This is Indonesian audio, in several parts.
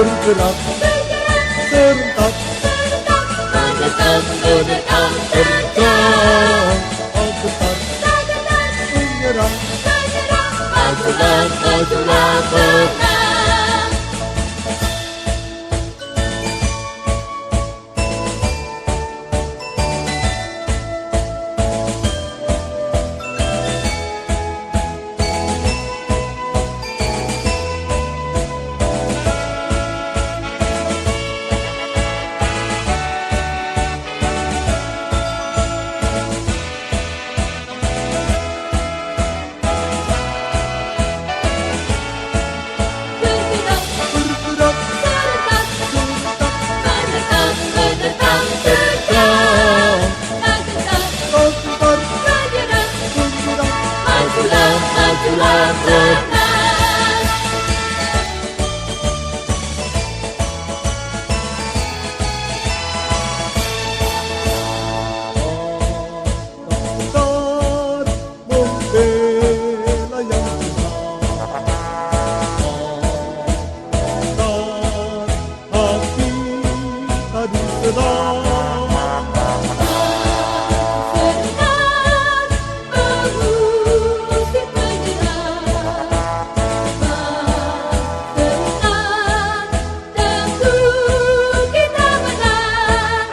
bergerak, serentak, Bergetar, bergetar, bergerak, bergetar, menyerang, majulah, majulah, menang. bergerak, Serentak, serentak, bergetar, bergetar, bergetar, menyerang, menyerang, majulah, majulah, menang. Angkat membela yang benar, angkat hati tadi sedang, Serentak, mengusir penyerang. Serentak, tentu kita menang.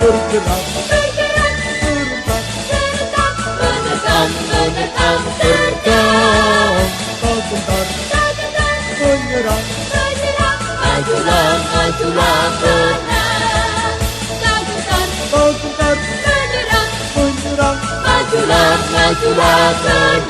bergerak, Bergerak, serentak, serentak, menekan, menekan, bergerak, sebentar, tergetar, menyerang, menyerang. Majulah, majulah, menang. Tergetar, sebentar, menyerang. menyerang. Majulah, majulah, menang.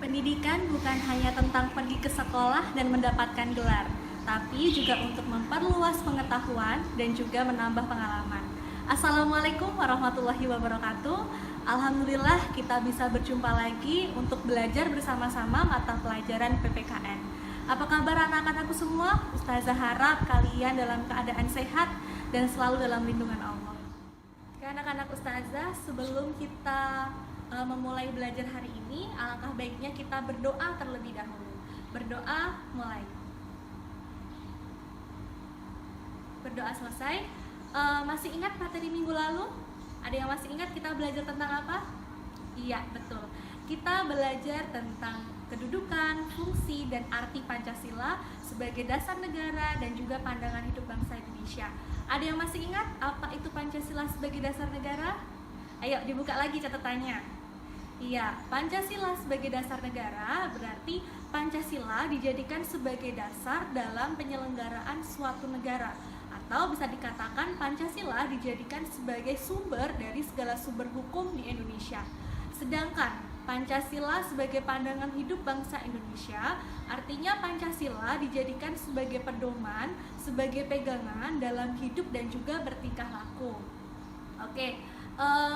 Pendidikan bukan hanya tentang pergi ke sekolah dan mendapatkan gelar, tapi juga untuk memperluas pengetahuan dan juga menambah pengalaman. Assalamualaikum warahmatullahi wabarakatuh. Alhamdulillah kita bisa berjumpa lagi untuk belajar bersama-sama mata pelajaran PPKN. Apa kabar anak-anakku semua? Ustazah harap kalian dalam keadaan sehat dan selalu dalam lindungan Allah. Oke, anak-anak ustazah, sebelum kita memulai belajar hari ini, alangkah baiknya kita berdoa terlebih dahulu. Berdoa mulai. Berdoa selesai. Masih ingat materi minggu lalu? Ada yang masih ingat kita belajar tentang apa? Iya, betul. Kita belajar tentang kedudukan, fungsi, dan arti Pancasila sebagai dasar negara dan juga pandangan hidup bangsa Indonesia. Ada yang masih ingat apa itu Pancasila sebagai dasar negara? Ayo dibuka lagi catatannya. Iya, Pancasila sebagai dasar negara berarti Pancasila dijadikan sebagai dasar dalam penyelenggaraan suatu negara, atau bisa dikatakan Pancasila dijadikan sebagai sumber dari segala sumber hukum di Indonesia. Sedangkan Pancasila sebagai pandangan hidup bangsa Indonesia, artinya Pancasila dijadikan sebagai pedoman, sebagai pegangan dalam hidup dan juga bertingkah laku. Oke,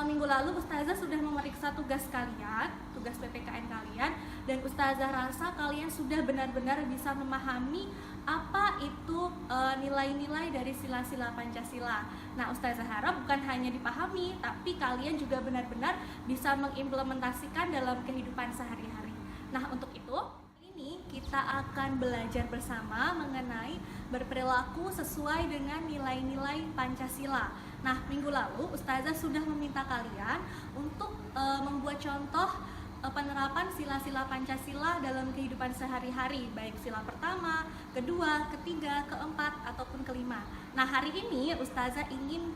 minggu lalu Ustazah sudah memeriksa tugas kalian, tugas PPKN kalian, dan Ustazah rasa kalian sudah benar-benar bisa memahami apa itu nilai-nilai dari sila-sila Pancasila. Nah, Ustazah harap bukan hanya dipahami, tapi kalian juga benar-benar bisa mengimplementasikan dalam kehidupan sehari-hari. Nah, untuk itu ini kita akan belajar bersama mengenai berperilaku sesuai dengan nilai-nilai Pancasila. Nah, minggu lalu Ustazah sudah meminta kalian untuk membuat contoh penerapan sila-sila Pancasila dalam kehidupan sehari-hari, baik sila pertama, kedua, ketiga, keempat, ataupun kelima. Nah, hari ini Ustazah ingin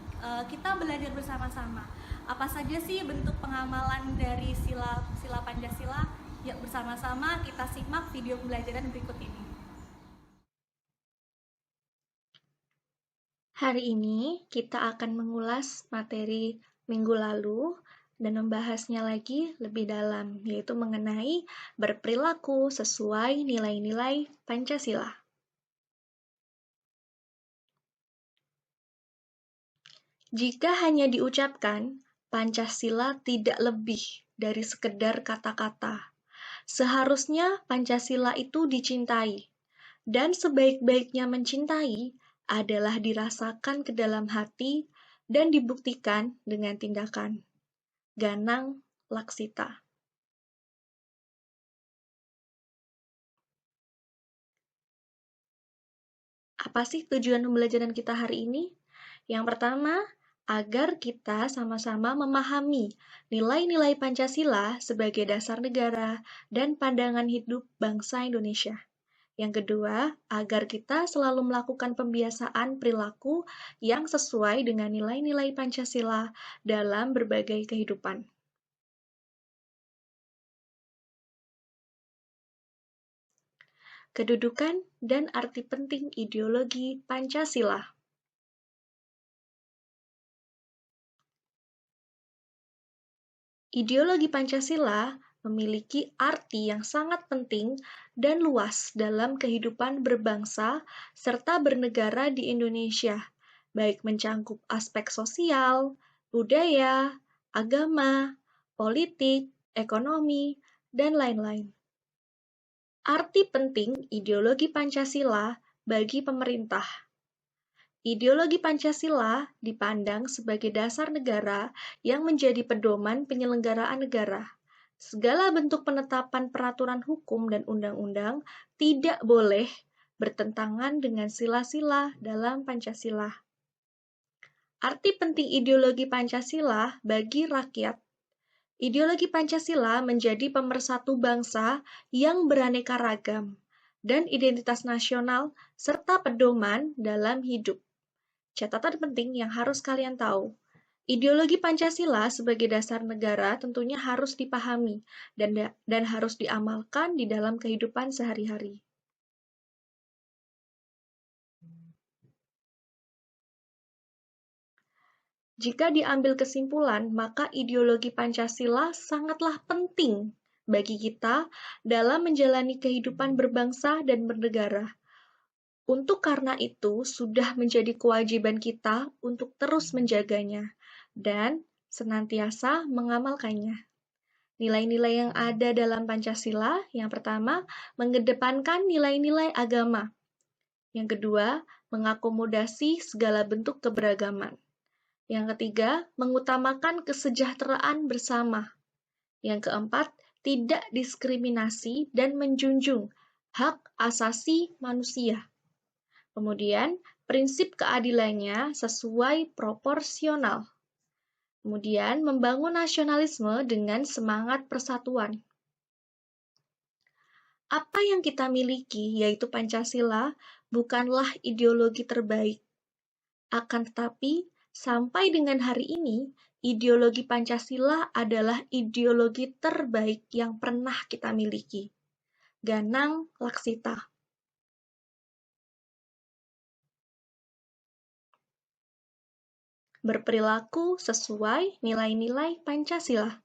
kita belajar bersama-sama. Apa saja sih bentuk pengamalan dari sila Pancasila? Yuk bersama-sama kita simak video pembelajaran berikut ini. Hari ini kita akan mengulas materi minggu lalu dan membahasnya lagi lebih dalam, yaitu mengenai berperilaku sesuai nilai-nilai Pancasila. Jika hanya diucapkan, Pancasila tidak lebih dari sekedar kata-kata. Seharusnya Pancasila itu dicintai, dan sebaik-baiknya mencintai adalah dirasakan ke dalam hati dan dibuktikan dengan tindakan. Ganang Laksita. Apa sih tujuan pembelajaran kita hari ini? Yang pertama, agar kita sama-sama memahami nilai-nilai Pancasila sebagai dasar negara dan pandangan hidup bangsa Indonesia. Yang kedua, agar kita selalu melakukan pembiasaan perilaku yang sesuai dengan nilai-nilai Pancasila dalam berbagai kehidupan. Kedudukan dan arti penting ideologi Pancasila. Ideologi Pancasila memiliki arti yang sangat penting dan luas dalam kehidupan berbangsa serta bernegara di Indonesia, baik mencangkup aspek sosial, budaya, agama, politik, ekonomi, dan lain-lain. Arti penting ideologi Pancasila bagi pemerintah. Ideologi Pancasila dipandang sebagai dasar negara yang menjadi pedoman penyelenggaraan negara. Segala bentuk penetapan peraturan hukum dan undang-undang tidak boleh bertentangan dengan sila-sila dalam Pancasila. Arti penting ideologi Pancasila bagi rakyat. Ideologi Pancasila menjadi pemersatu bangsa yang beraneka ragam dan identitas nasional serta pedoman dalam hidup. Catatan penting yang harus kalian tahu. Ideologi Pancasila sebagai dasar negara tentunya harus dipahami dan harus diamalkan di dalam kehidupan sehari-hari. Jika diambil kesimpulan, maka ideologi Pancasila sangatlah penting bagi kita dalam menjalani kehidupan berbangsa dan bernegara. Untuk karena itu, sudah menjadi kewajiban kita untuk terus menjaganya dan senantiasa mengamalkannya. Nilai-nilai yang ada dalam Pancasila, yang pertama, mengedepankan nilai-nilai agama. Yang kedua, mengakomodasi segala bentuk keberagaman. Yang ketiga, mengutamakan kesejahteraan bersama. Yang keempat, tidak diskriminasi dan menjunjung hak asasi manusia. Kemudian, prinsip keadilannya sesuai proporsional. Kemudian, membangun nasionalisme dengan semangat persatuan. Apa yang kita miliki, yaitu Pancasila, bukanlah ideologi terbaik. Akan tetapi, sampai dengan hari ini, ideologi Pancasila adalah ideologi terbaik yang pernah kita miliki. Ganang Laksita. Berperilaku sesuai nilai-nilai Pancasila.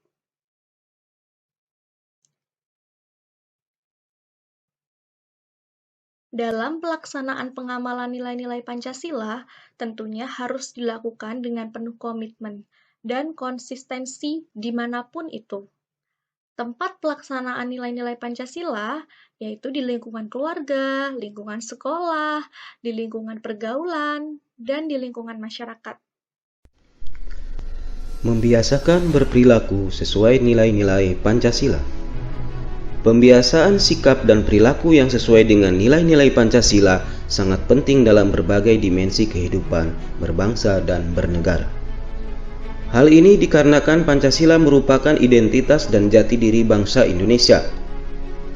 Dalam pelaksanaan pengamalan nilai-nilai Pancasila, tentunya harus dilakukan dengan penuh komitmen dan konsistensi dimanapun itu. Tempat pelaksanaan nilai-nilai Pancasila yaitu di lingkungan keluarga, lingkungan sekolah, di lingkungan pergaulan, dan di lingkungan masyarakat. Membiasakan berperilaku sesuai nilai-nilai Pancasila. Pembiasaan sikap dan perilaku yang sesuai dengan nilai-nilai Pancasila sangat penting dalam berbagai dimensi kehidupan berbangsa dan bernegara. Hal ini dikarenakan Pancasila merupakan identitas dan jati diri bangsa Indonesia.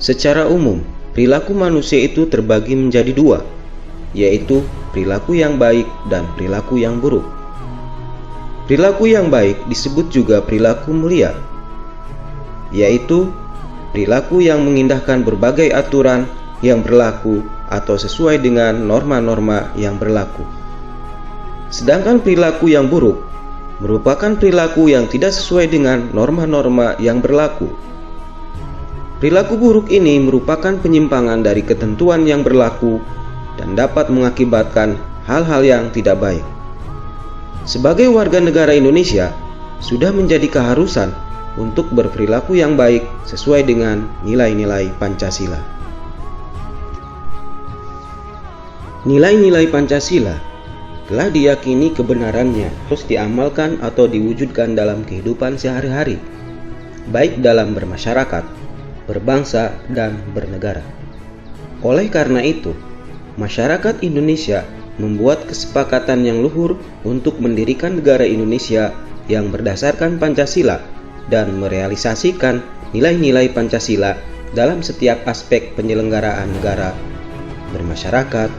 Secara umum, perilaku manusia itu terbagi menjadi dua, yaitu perilaku yang baik dan perilaku yang buruk. Perilaku yang baik disebut juga perilaku mulia, yaitu perilaku yang mengindahkan berbagai aturan yang berlaku atau sesuai dengan norma-norma yang berlaku. Sedangkan perilaku yang buruk merupakan perilaku yang tidak sesuai dengan norma-norma yang berlaku. Perilaku buruk ini merupakan penyimpangan dari ketentuan yang berlaku dan dapat mengakibatkan hal-hal yang tidak baik. Sebagai warga negara Indonesia, sudah menjadi keharusan untuk berperilaku yang baik sesuai dengan nilai-nilai Pancasila. Nilai-nilai Pancasila telah diyakini kebenarannya terus diamalkan atau diwujudkan dalam kehidupan sehari-hari, baik dalam bermasyarakat, berbangsa, dan bernegara. Oleh karena itu, masyarakat Indonesia membuat kesepakatan yang luhur untuk mendirikan negara Indonesia yang berdasarkan Pancasila dan merealisasikan nilai-nilai Pancasila dalam setiap aspek penyelenggaraan negara, bermasyarakat,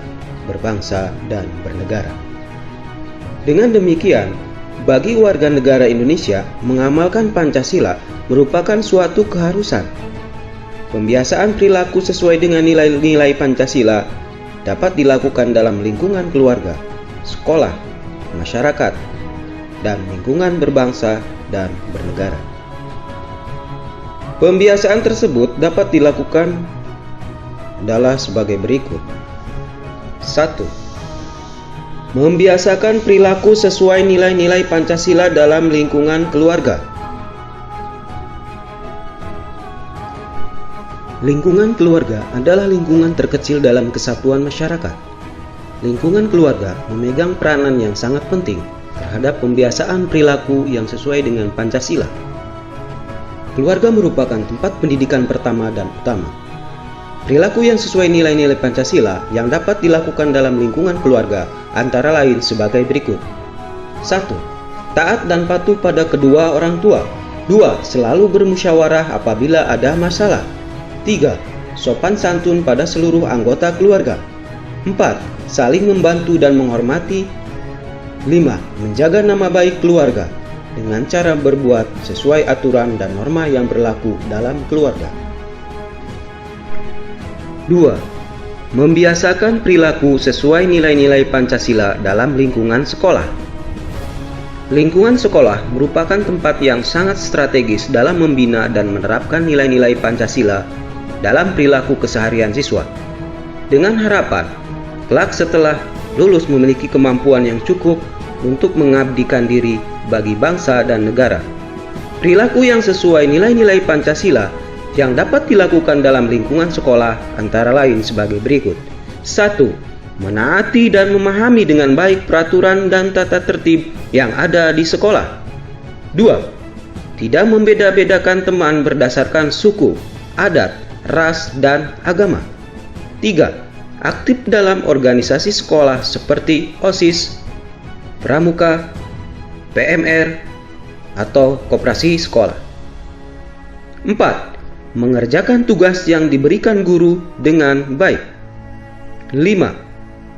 berbangsa, dan bernegara. Dengan demikian, bagi warga negara Indonesia, mengamalkan Pancasila merupakan suatu keharusan. Pembiasaan perilaku sesuai dengan nilai-nilai Pancasila dapat dilakukan dalam lingkungan keluarga, sekolah, masyarakat, dan lingkungan berbangsa dan bernegara. Pembiasaan tersebut dapat dilakukan adalah sebagai berikut. 1. Membiasakan perilaku sesuai nilai-nilai Pancasila dalam lingkungan keluarga. Lingkungan keluarga adalah lingkungan terkecil dalam kesatuan masyarakat. Lingkungan keluarga memegang peranan yang sangat penting terhadap pembiasaan perilaku yang sesuai dengan Pancasila. Keluarga merupakan tempat pendidikan pertama dan utama. Perilaku yang sesuai nilai-nilai Pancasila yang dapat dilakukan dalam lingkungan keluarga antara lain sebagai berikut. 1. Taat dan patuh pada kedua orang tua. 2. Selalu bermusyawarah apabila ada masalah. 3. Sopan santun pada seluruh anggota keluarga. 4. Saling membantu dan menghormati. 5. Menjaga nama baik keluarga dengan cara berbuat sesuai aturan dan norma yang berlaku dalam keluarga. 2. Membiasakan perilaku sesuai nilai-nilai Pancasila dalam lingkungan sekolah. Lingkungan sekolah merupakan tempat yang sangat strategis dalam membina dan menerapkan nilai-nilai Pancasila dalam perilaku keseharian siswa, dengan harapan kelak setelah lulus memiliki kemampuan yang cukup untuk mengabdikan diri bagi bangsa dan negara. Perilaku yang sesuai nilai-nilai Pancasila yang dapat dilakukan dalam lingkungan sekolah antara lain sebagai berikut. 1. Menaati dan memahami dengan baik peraturan dan tata tertib yang ada di sekolah. 2. Tidak membeda-bedakan teman berdasarkan suku, adat, ras, dan agama. 3. Aktif dalam organisasi sekolah seperti OSIS, Pramuka, PMR, atau koperasi sekolah. 4. Mengerjakan tugas yang diberikan guru dengan baik. 5.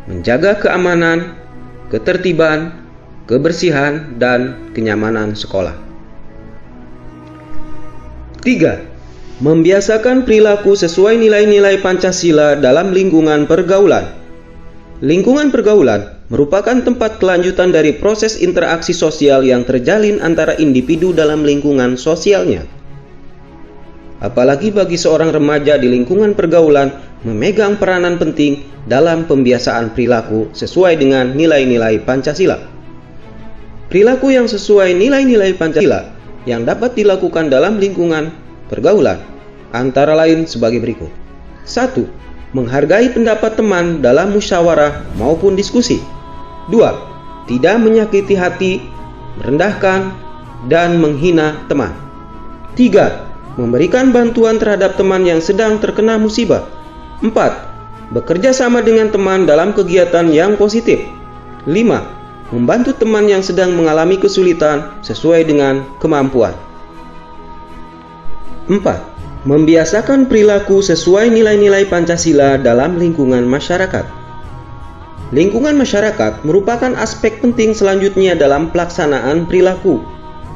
Menjaga keamanan, ketertiban, kebersihan, dan kenyamanan sekolah. 3. Membiasakan perilaku sesuai nilai-nilai Pancasila dalam lingkungan pergaulan. Lingkungan pergaulan merupakan tempat kelanjutan dari proses interaksi sosial yang terjalin antara individu dalam lingkungan sosialnya. Apalagi bagi seorang remaja di lingkungan pergaulan memegang peranan penting dalam pembiasaan perilaku sesuai dengan nilai-nilai Pancasila. Perilaku yang sesuai nilai-nilai Pancasila yang dapat dilakukan dalam lingkungan pergaulan antara lain sebagai berikut. 1. Menghargai pendapat teman dalam musyawarah maupun diskusi. 2. Tidak menyakiti hati, merendahkan, dan menghina teman. 3. Memberikan bantuan terhadap teman yang sedang terkena musibah. 4. Bekerja sama dengan teman dalam kegiatan yang positif. 5. Membantu teman yang sedang mengalami kesulitan sesuai dengan kemampuan. 4. Membiasakan perilaku sesuai nilai-nilai Pancasila dalam lingkungan masyarakat. Lingkungan masyarakat merupakan aspek penting selanjutnya dalam pelaksanaan perilaku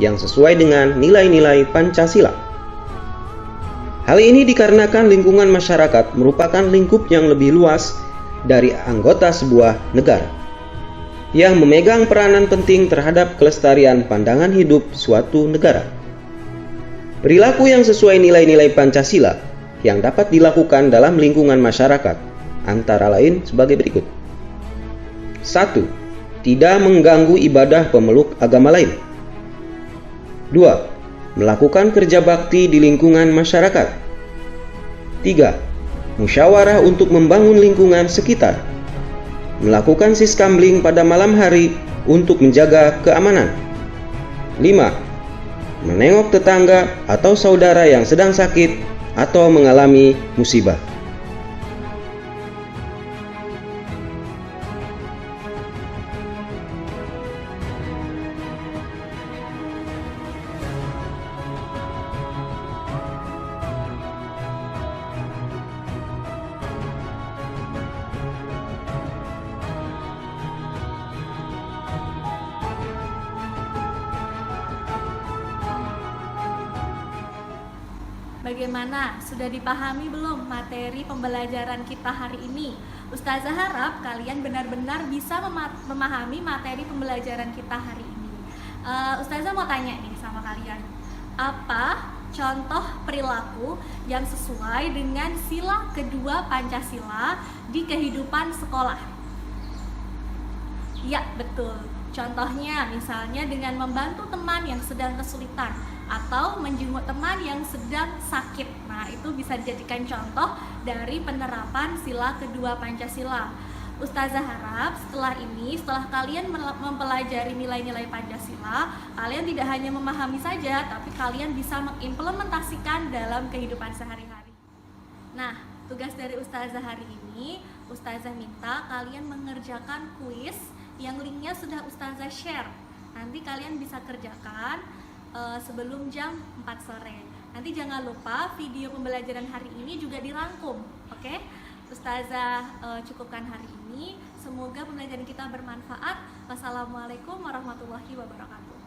yang sesuai dengan nilai-nilai Pancasila. Hal ini dikarenakan lingkungan masyarakat merupakan lingkup yang lebih luas dari anggota sebuah negara, yang memegang peranan penting terhadap kelestarian pandangan hidup suatu negara. Perilaku yang sesuai nilai-nilai Pancasila yang dapat dilakukan dalam lingkungan masyarakat antara lain sebagai berikut. 1. Tidak mengganggu ibadah pemeluk agama lain. 2. Melakukan kerja bakti di lingkungan masyarakat. 3. Musyawarah untuk membangun lingkungan sekitar. Melakukan siskambling pada malam hari untuk menjaga keamanan. 5. Menengok tetangga atau saudara yang sedang sakit atau mengalami musibah. Bagaimana? Sudah dipahami belum materi pembelajaran kita hari ini? Ustazah harap kalian benar-benar bisa memahami materi pembelajaran kita hari ini. Ustazah mau tanya nih sama kalian, apa contoh perilaku yang sesuai dengan sila kedua Pancasila di kehidupan sekolah? Ya, betul. Contohnya misalnya dengan membantu teman yang sedang kesulitan atau menjenguk teman yang sedang sakit. Nah, itu bisa dijadikan contoh dari penerapan sila kedua Pancasila. Ustazah harap setelah kalian mempelajari nilai-nilai Pancasila, kalian tidak hanya memahami saja, tapi kalian bisa mengimplementasikan dalam kehidupan sehari-hari. Nah, tugas dari Ustazah hari ini, Ustazah minta kalian mengerjakan kuis yang linknya sudah Ustazah share. Nanti kalian bisa kerjakan sebelum jam 4 sore. Nanti jangan lupa video pembelajaran hari ini juga dirangkum, oke? Ustazah cukupkan hari ini. Semoga pembelajaran kita bermanfaat. Wassalamualaikum warahmatullahi wabarakatuh.